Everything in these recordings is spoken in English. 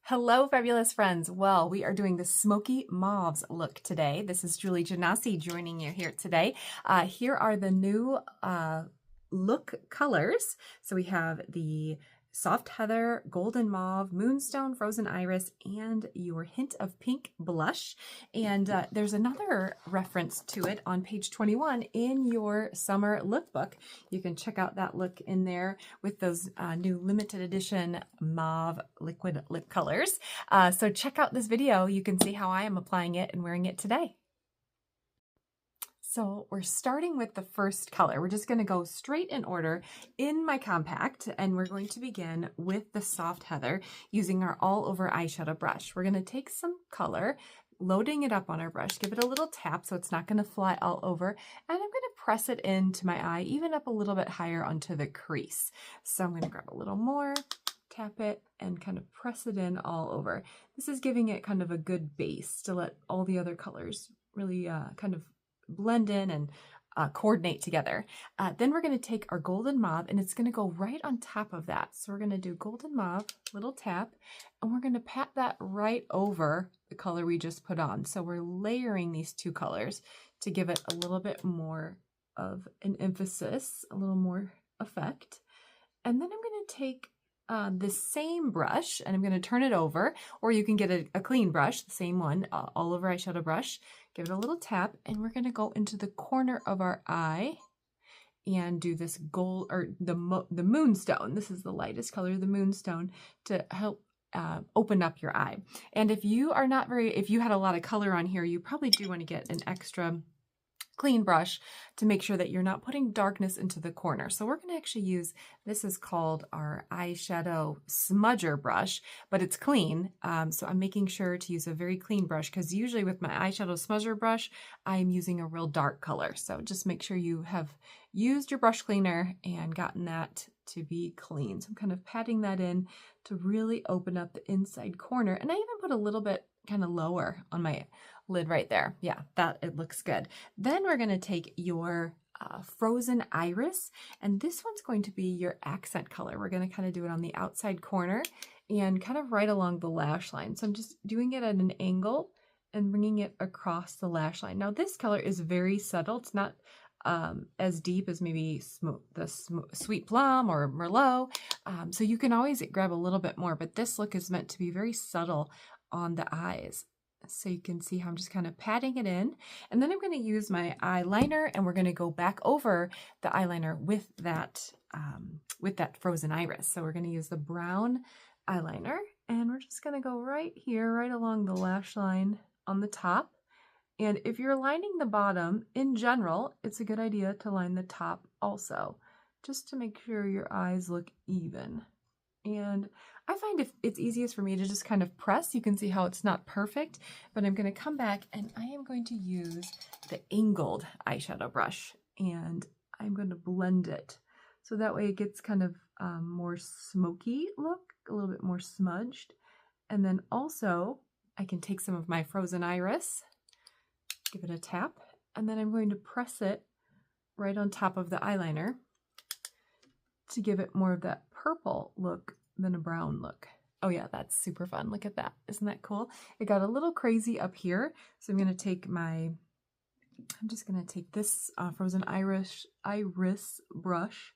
Hello, fabulous friends. Well, we are doing the Smoky Mauves look today. This is Julie Janasi joining you here today. Here are the new look colors. So we have the Soft Heather, Golden Mauve, Moonstone, Frozen Iris, and your Hint of Pink blush. And there's another reference to it on page 21 in your summer lookbook. You can check out that look in there with those new limited edition mauve liquid lip colors. So check out this video. You can see how I am applying it and wearing it today. So we're starting with the first color. We're just going to go straight in order in my compact, and we're going to begin with the Soft Heather using our all over eyeshadow brush. We're going to take some color, loading it up on our brush, give it a little tap so it's not going to fly all over, and I'm going to press it into my eye, even up a little bit higher onto the crease. So I'm going to grab a little more, tap it, and kind of press it in all over. This is giving it kind of a good base to let all the other colors really kind of blend in and coordinate together. Then we're going to take our Golden Mauve and it's going to go right on top of that. So we're going to do Golden Mauve, little tap, and we're going to pat that right over the color we just put on. So we're layering these two colors to give it a little bit more of an emphasis, a little more effect. And then I'm going to take this same brush and I'm going to turn it over, or you can get a clean brush, the same one, all over eyeshadow brush, give it a little tap, and we're going to go into the corner of our eye and do this gold, or the moonstone. This is the lightest color, the moonstone, to help open up your eye. And if you are not if you had a lot of color on here, you probably do want to get an extra clean brush to make sure that you're not putting darkness into the corner. So we're going to actually use, this is called our eyeshadow smudger brush, but it's clean. So I'm making sure to use a very clean brush, because usually with my eyeshadow smudger brush, I'm using a real dark color. So just make sure you have used your brush cleaner and gotten that to be clean. So I'm kind of patting that in to really open up the inside corner. And I even put a little bit kind of lower on my lid right there. Yeah, that it looks good. Then we're going to take your Frozen Iris, and this one's going to be your accent color. We're going to kind of do it on the outside corner and kind of right along the lash line. So I'm just doing it at an angle and bringing it across the lash line. Now this color is very subtle. It's not as deep as maybe the Sweet Plum or Merlot. So you can always grab a little bit more, but this look is meant to be very subtle on the eyes. So you can see how I'm just kind of patting it in. And then I'm going to use my eyeliner, and we're going to go back over the eyeliner with that Frozen Iris. So we're going to use the brown eyeliner, and we're just going to go right here, right along the lash line on the top. And if you're lining the bottom, in general, it's a good idea to line the top also, just to make sure your eyes look even. And I find if it's easiest for me to just kind of press, you can see how it's not perfect, but I'm going to come back and I am going to use the angled eyeshadow brush, and I'm going to blend it. So that way it gets kind of more smoky look, a little bit more smudged. And then also I can take some of my Frozen Iris, give it a tap, and then I'm going to press it right on top of the eyeliner to give it more of that purple look than a brown look. Oh yeah, that's super fun. Look at that. Isn't that cool? It got a little crazy up here. So I'm going to take I'm just going to take this Frozen Iris brush,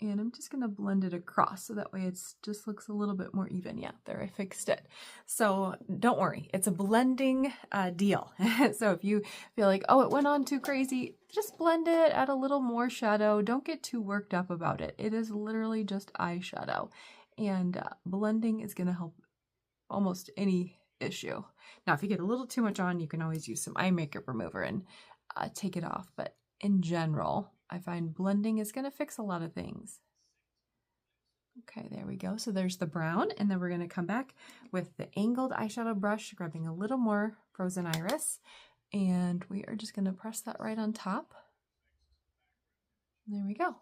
and I'm just going to blend it across so that way it just looks a little bit more even. Yeah, there, I fixed it. So don't worry, it's a blending deal. So if you feel like, oh, it went on too crazy, just blend it, add a little more shadow. Don't get too worked up about it. It is literally just eyeshadow. And blending is going to help almost any issue. Now, if you get a little too much on, you can always use some eye makeup remover and take it off. But in general, I find blending is going to fix a lot of things. Okay, there we go. So there's the brown, and then we're going to come back with the angled eyeshadow brush, grabbing a little more Frozen Iris, and we are just going to press that right on top. There we go.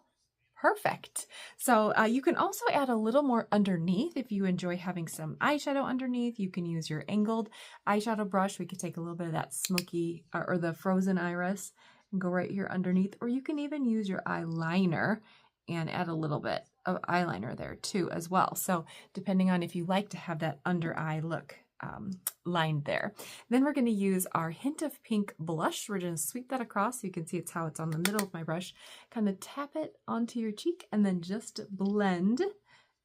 Perfect. So you can also add a little more underneath if you enjoy having some eyeshadow underneath. You can use your angled eyeshadow brush. We could take a little bit of that smoky or the Frozen Iris and go right here underneath, or you can even use your eyeliner and add a little bit of eyeliner there too as well. So depending on if you like to have that under eye look lined there. Then we're going to use our Hint of Pink blush. We're going to sweep that across so you can see it's how it's on the middle of my brush. Kind of tap it onto your cheek and then just blend.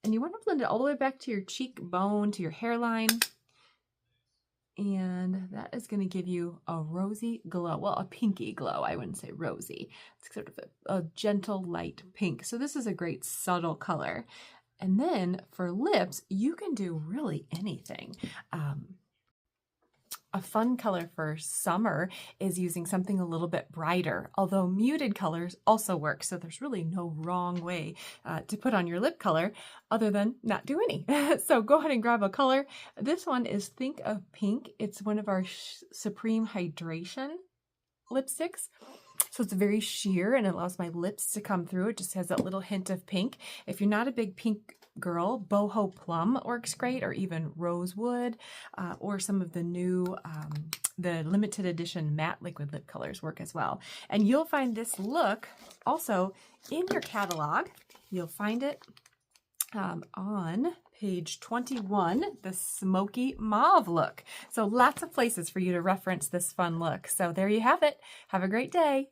And you want to blend it all the way back to your cheekbone, to your hairline. And that is going to give you a rosy glow. Well, a pinky glow. I wouldn't say rosy. It's sort of a gentle light pink. So this is a great subtle color. And then for lips, you can do really anything. A fun color for summer is using something a little bit brighter, although muted colors also work. So there's really no wrong way to put on your lip color other than not do any. So go ahead and grab a color. This one is Think of Pink. It's one of our Supreme Hydration lipsticks. So it's very sheer and it allows my lips to come through. It just has that little hint of pink. If you're not a big pink girl, Boho Plum works great, or even Rosewood, or some of the new, the limited edition matte liquid lip colors work as well. And you'll find this look also in your catalog. You'll find it on page 21, the Smoky Mauve Look. So lots of places for you to reference this fun look. So there you have it. Have a great day.